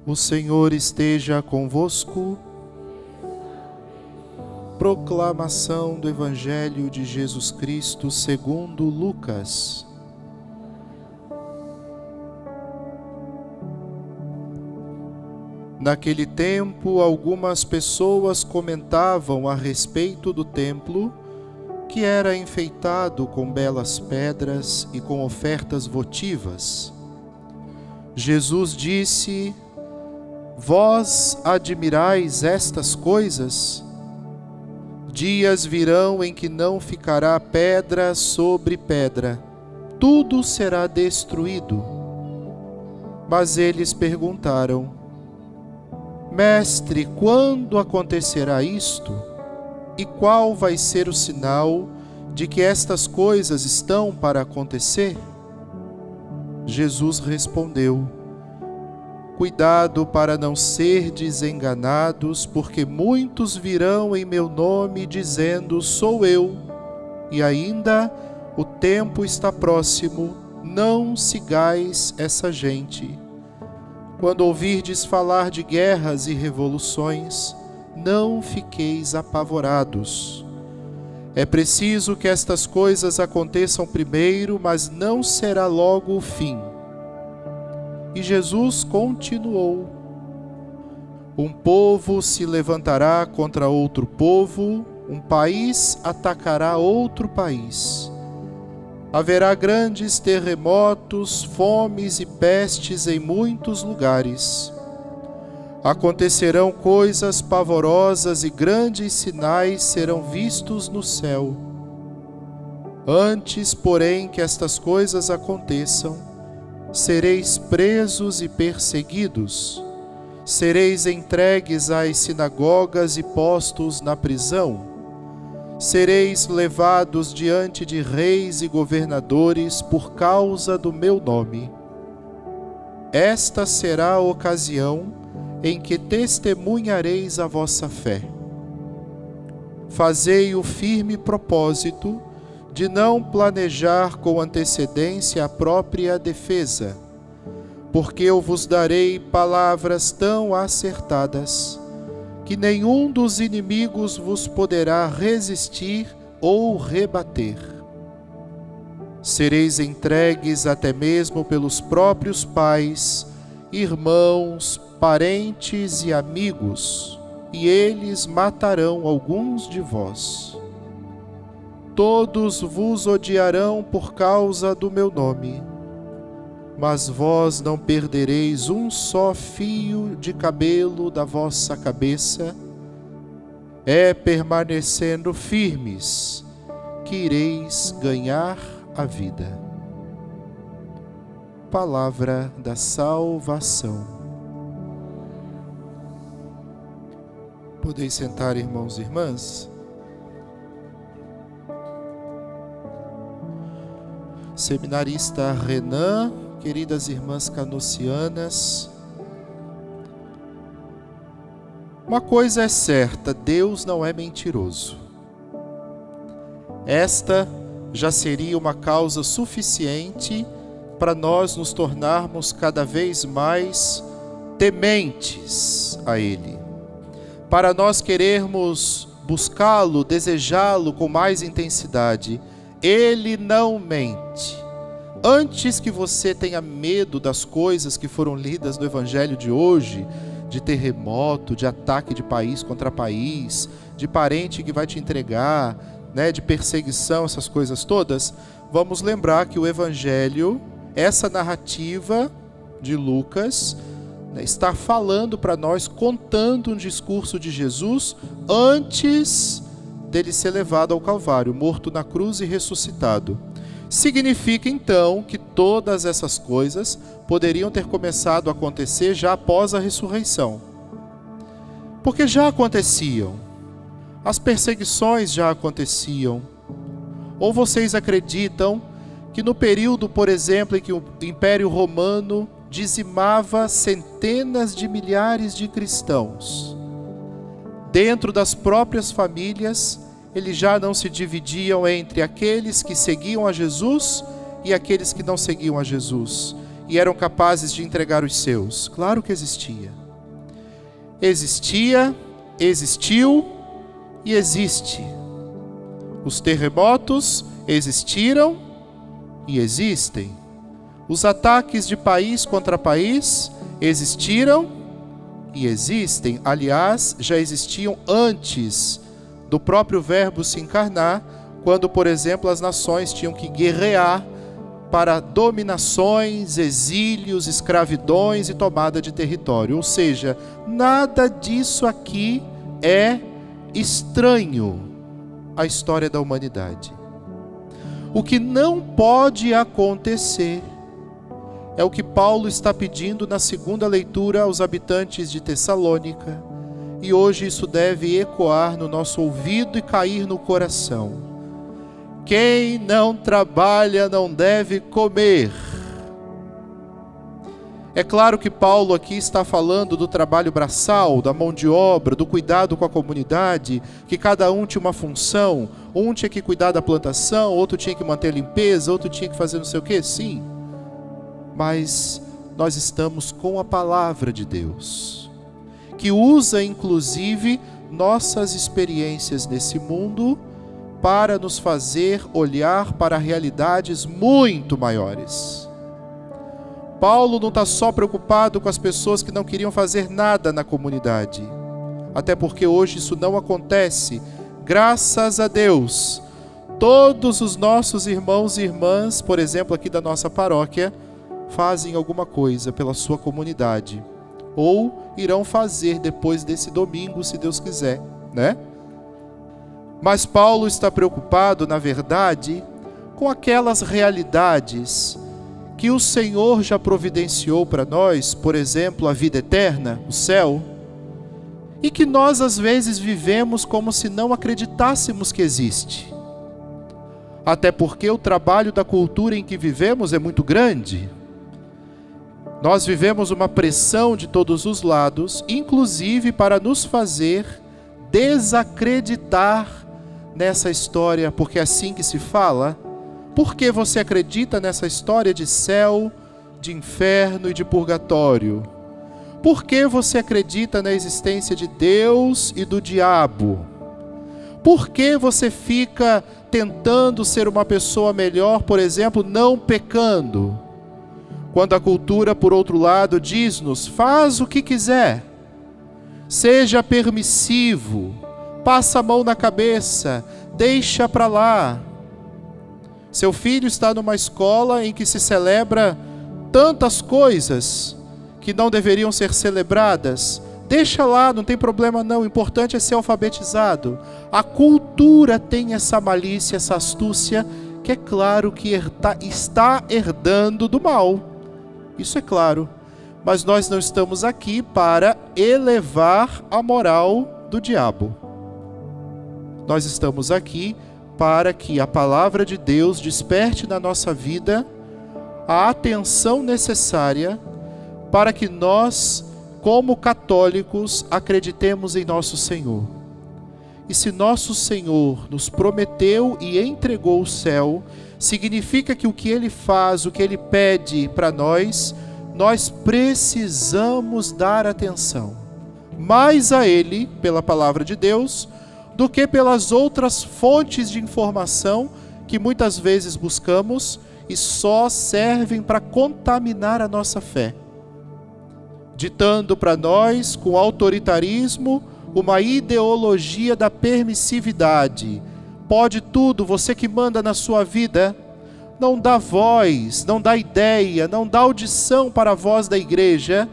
O Senhor esteja convosco. Proclamação do Evangelho de Jesus Cristo segundo Lucas. Naquele tempo, algumas pessoas comentavam a respeito do templo, que era enfeitado com belas pedras e com ofertas votivas. Jesus disse: Vós admirais estas coisas? Dias virão em que não ficará pedra sobre pedra, tudo será destruído. Mas eles perguntaram: Mestre, quando acontecerá isto? E qual vai ser o sinal de que estas coisas estão para acontecer? Jesus respondeu: Cuidado para não serdes enganados, porque muitos virão em meu nome dizendo: Sou eu, e ainda o tempo está próximo, não sigais essa gente. Quando ouvirdes falar de guerras e revoluções, não fiqueis apavorados. É preciso que estas coisas aconteçam primeiro, mas não será logo o fim. E Jesus continuou: Um povo se levantará contra outro povo, um país atacará outro país. Haverá grandes terremotos, fomes e pestes em muitos lugares. Acontecerão coisas pavorosas e grandes sinais serão vistos no céu. Antes, porém, que estas coisas aconteçam, sereis presos e perseguidos, sereis entregues às sinagogas e postos na prisão, sereis levados diante de reis e governadores por causa do meu nome. Esta será a ocasião em que testemunhareis a vossa fé. Fazei o firme propósito de não planejar com antecedência a própria defesa, porque eu vos darei palavras tão acertadas que nenhum dos inimigos vos poderá resistir ou rebater. Sereis entregues até mesmo pelos próprios pais, irmãos, parentes e amigos, e eles matarão alguns de vós. Todos vos odiarão por causa do meu nome, mas vós não perdereis um só fio de cabelo da vossa cabeça. É permanecendo firmes que ireis ganhar a vida. Palavra da salvação. Podeis sentar, irmãos e irmãs. Seminarista Renan, queridas irmãs canossianas, uma coisa é certa: Deus não é mentiroso. Esta já seria uma causa suficiente para nós nos tornarmos cada vez mais tementes a Ele, para nós querermos buscá-lo, desejá-lo com mais intensidade. Ele não mente. Antes que você tenha medo das coisas que foram lidas no Evangelho de hoje, de terremoto, de ataque de país contra país, de parente que vai te entregar, de perseguição, essas coisas todas, vamos lembrar que o Evangelho, essa narrativa de Lucas, está falando para nós, contando um discurso de Jesus antes dele ser levado ao Calvário, morto na cruz e ressuscitado. Significa então que todas essas coisas poderiam ter começado a acontecer já após a ressurreição, porque já aconteciam, as perseguições já aconteciam. Ou vocês acreditam que no período, por exemplo, em que o Império Romano dizimava centenas de milhares de cristãos, dentro das próprias famílias, eles já não se dividiam entre aqueles que seguiam a Jesus e aqueles que não seguiam a Jesus. e eram capazes de entregar os seus? Claro que existia. Existia, existiu e existe. Os terremotos existiram e existem. Os ataques de país contra país existiram e existem. Aliás, já existiam antes do próprio Verbo se encarnar, quando, por exemplo, as nações tinham que guerrear para dominações, exílios, escravidões e tomada de território. Ou seja, nada disso aqui é estranho à história da humanidade. O que não pode acontecer é o que Paulo está pedindo na segunda leitura aos habitantes de Tessalônica, e hoje isso deve ecoar no nosso ouvido e cair no coração. Quem não trabalha não deve comer. É claro que Paulo aqui está falando do trabalho braçal, da mão de obra, do cuidado com a comunidade, que cada um tinha uma função. Um tinha que cuidar da plantação, outro tinha que manter a limpeza, outro tinha que fazer não sei o quê. Sim, mas nós estamos com a palavra de Deus, que usa inclusive nossas experiências nesse mundo para nos fazer olhar para realidades muito maiores. Paulo não está só preocupado com as pessoas que não queriam fazer nada na comunidade, até porque hoje isso não acontece. Graças a Deus, todos os nossos irmãos e irmãs, por exemplo, aqui da nossa paróquia, fazem alguma coisa pela sua comunidade, ou irão fazer depois desse domingo, se Deus quiser, né? Mas Paulo está preocupado, na verdade, com aquelas realidades que o Senhor já providenciou para nós, por exemplo, a vida eterna, o céu, e que nós às vezes vivemos como se não acreditássemos que existe. Até porque o trabalho da cultura em que vivemos é muito grande. Nós vivemos uma pressão de todos os lados, inclusive para nos fazer desacreditar nessa história, porque é assim que se fala. Por que você acredita nessa história de céu, de inferno e de purgatório? Por que você acredita na existência de Deus e do diabo? Por que você fica tentando ser uma pessoa melhor, por exemplo, não pecando? Quando a cultura, por outro lado, diz-nos: faz o que quiser, seja permissivo, passa a mão na cabeça, deixa para lá. Seu filho está numa escola em que se celebra tantas coisas que não deveriam ser celebradas. Deixa lá, não tem problema não, o importante é ser alfabetizado. A cultura tem essa malícia, essa astúcia, que é claro que está herdando do mal. Isso é claro. Mas nós não estamos aqui para elevar a moral do diabo. Nós estamos aqui para que a palavra de Deus desperte na nossa vida a atenção necessária para que nós, como católicos, acreditemos em nosso Senhor. E se nosso Senhor nos prometeu e entregou o céu, significa que o que Ele faz, o que Ele pede para nós, nós precisamos dar atenção. Mais a Ele, pela palavra de Deus, do que pelas outras fontes de informação que muitas vezes buscamos e só servem para contaminar a nossa fé, ditando para nós, com autoritarismo, uma ideologia da permissividade. Pode tudo, você que manda na sua vida. Não dá voz, não dá ideia, não dá audição para a voz da igreja,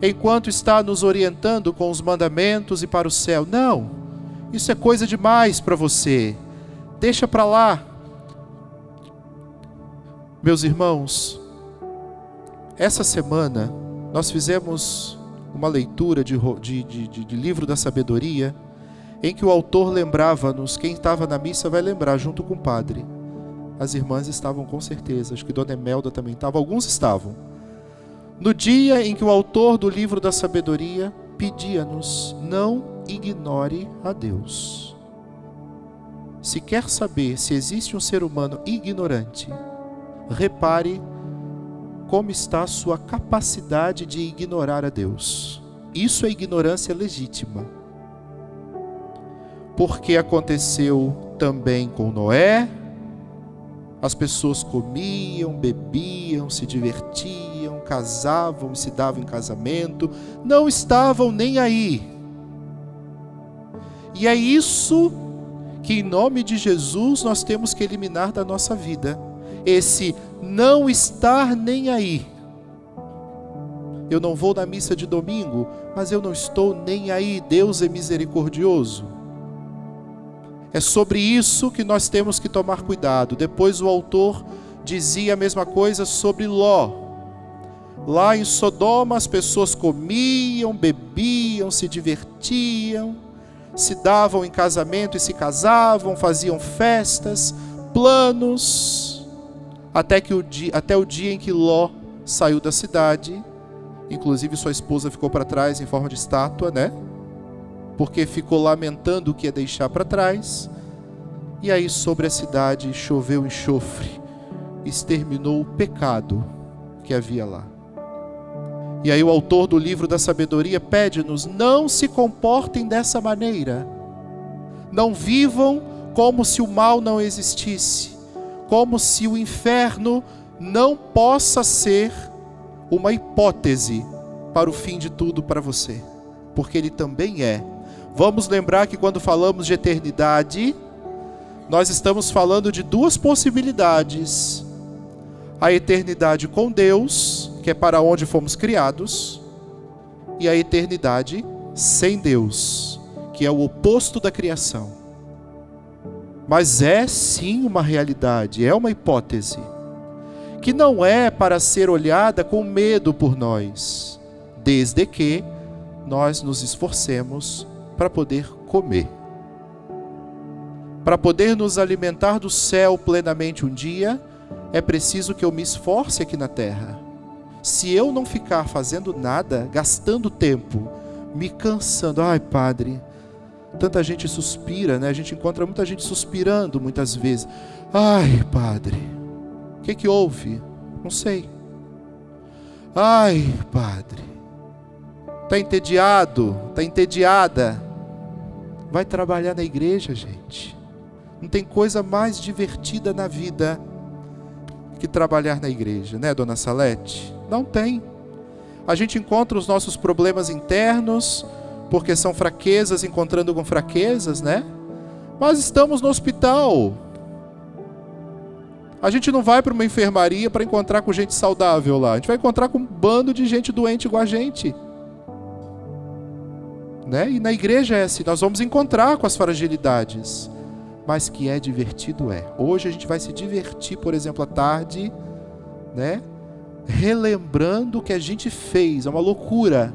enquanto está nos orientando com os mandamentos e para o céu. Não, isso é coisa demais para você. Deixa para lá. Meus irmãos, essa semana nós fizemos uma leitura de livro da sabedoria, em que o autor lembrava-nos, quem estava na missa vai lembrar, junto com o padre. As irmãs estavam com certeza, acho que Dona Emelda também estava, alguns estavam. No dia em que o autor do livro da sabedoria pedia-nos: não ignore a Deus. Se quer saber se existe um ser humano ignorante, repare como está a sua capacidade de ignorar a Deus. Isso é ignorância legítima. Porque aconteceu também com Noé. As pessoas comiam, bebiam, se divertiam, casavam e se davam em casamento, não estavam nem aí. E é isso que, em nome de Jesus, nós temos que eliminar da nossa vida. Esse não estar nem aí. Eu não vou na missa de domingo, mas eu não estou nem aí. Deus é misericordioso. É sobre isso que nós temos que tomar cuidado. Depois o autor dizia a mesma coisa sobre Ló. Lá em Sodoma as pessoas comiam, bebiam, se divertiam, se davam em casamento e se casavam, faziam festas, planos, até o dia em que Ló saiu da cidade. Inclusive sua esposa ficou para trás em forma de estátua, né? Porque ficou lamentando o que ia deixar para trás. E aí sobre a cidade choveu enxofre, exterminou o pecado que havia lá. E aí o autor do livro da sabedoria pede-nos: não se comportem dessa maneira. Não vivam como se o mal não existisse, como se o inferno não possa ser uma hipótese para o fim de tudo para você, porque ele também é. Vamos lembrar que quando falamos de eternidade, nós estamos falando de duas possibilidades: a eternidade com Deus, que é para onde fomos criados, e a eternidade sem Deus, que é o oposto da criação. Mas é sim uma realidade, é uma hipótese, que não é para ser olhada com medo por nós, desde que nós nos esforcemos para poder comer. Para poder nos alimentar do céu plenamente um dia, é preciso que eu me esforce aqui na terra. Se eu não ficar fazendo nada, gastando tempo, me cansando, ai padre, tanta gente suspira, né? A gente encontra muita gente suspirando muitas vezes. Ai padre, o que houve? Não sei. Ai padre, está entediado, está entediada. Vai trabalhar na igreja, gente. Não tem coisa mais divertida na vida que trabalhar na igreja, né, dona Salete? Não tem. A gente encontra os nossos problemas internos, porque são fraquezas encontrando com fraquezas, né? Mas estamos no hospital. A gente não vai para uma enfermaria para encontrar com gente saudável lá. A gente vai encontrar com um bando de gente doente igual a gente. Né? E na igreja é assim, nós vamos encontrar com as fragilidades, mas que é divertido é. Hoje a gente vai se divertir, por exemplo, à tarde, né? Relembrando o que a gente fez. É uma loucura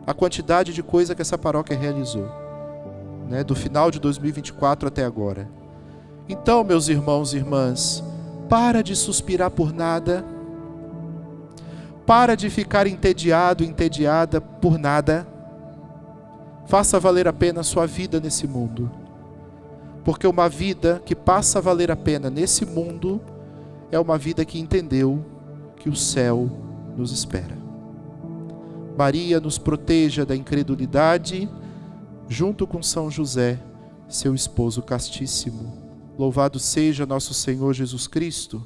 a quantidade de coisa que essa paróquia realizou, né? Do final de 2024 até agora. Então, meus irmãos e irmãs, para de suspirar por nada, para de ficar entediado, entediada por nada. Faça valer a pena a sua vida nesse mundo. Porque uma vida que passa a valer a pena nesse mundo é uma vida que entendeu que o céu nos espera. Maria nos proteja da incredulidade, junto com São José, seu esposo castíssimo. Louvado seja nosso Senhor Jesus Cristo.